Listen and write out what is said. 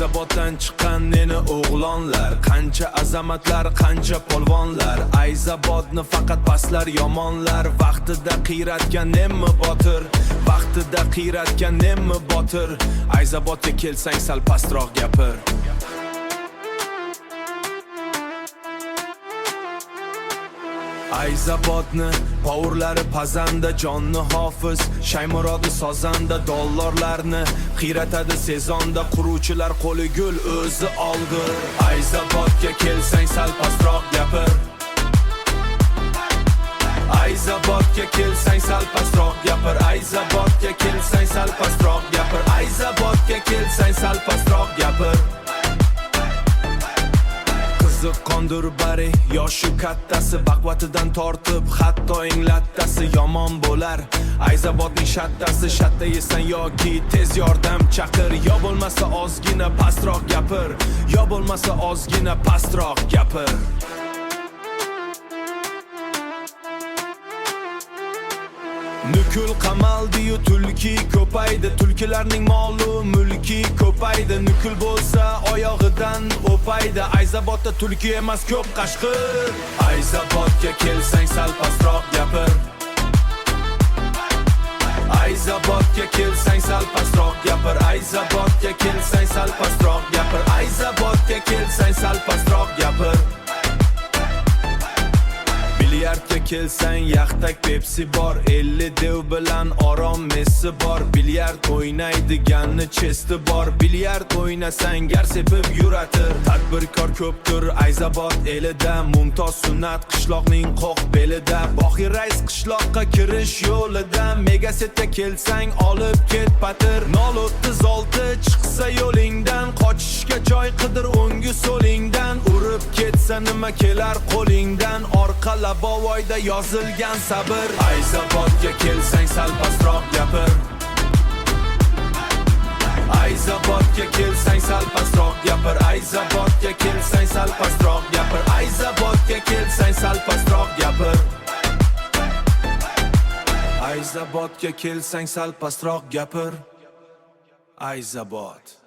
Ayzaboddan chiqqan meni o'g'lonlar, qancha azamatlar, qancha polvonlar. Ayzabodni faqat pastlar yomonlar, vaqtida qiyratgan nemmi botir, vaqtida qiyratgan nemmi botir. Ayzabodga kelsang sal pastroq gapir. Ayzabodni povurlari pazanda, jonni hofiz, Shaymurodi sozanda, dollarlarni qiyratadi sezonda, quruvchilar qo'li gul o'zi olg'ir. Ayzabodga kelsang sal pastroq gapir. Ayzabodga kelsang sal pastroq gapir. Ayzabodga kelsang sal pastroq gapir. Ayzabodga kelsang sal pastroq gapir. Qondur bari, yoshi kattasi, baqvatidan tortib hatto lattasi yomon bo'lar. Ayzabodning shattasi, shatta yesan yoki tez yordam chaqir, yo bo'lmasa ozgina pastroq gapir, yo bo'lmasa ozgina pastroq gapir. Nukul qamaldi-yu tulki ko'paydi, tulkilarning molu mulki ko'paydi. Nukul bo'lsa oyog'idan o'paydi, Ayzabodda tulki emas ko'p qashqir. Ayzabodga kelsang sal pastroq gapir. Ayzabodga kelsang sal pastroq gapir. Ayzabodga kelsang sal pastroq gapir. Ayzabodga kelsang sal pastroq gapir. Bilyardga kelsang yaxtak Pepsi bor, 50 dev bilan orom Messi bor. Bilyard o'ynaydiganni chesti bor, bilyard o'ynasang gar sepib yuratir. Tadbirkor ko'pdir Ayzabod elida, mumtoz sunnat qishloqning qoq belida. Boxiy rais qishloqqa kirish yo'lida, Megasetga kelsang olib ket patir. 036 chiqsa yo'lingdan, qochishga joy qidir o'ngi so'lingdan. Urib ketsa nima kelar qo'lingdan, orqa Labovoyda yozilgan sabr. Ayzabodga kelsang sal pastroq gapir. Ayzabodga kelsang sal pastroq gapir. Ayzabodga kelsang sal pastroq gapir. Ayzabodga kelsang sal pastroq gapir. Ayzabodga kelsang sal pastroq gapir. Ayzabod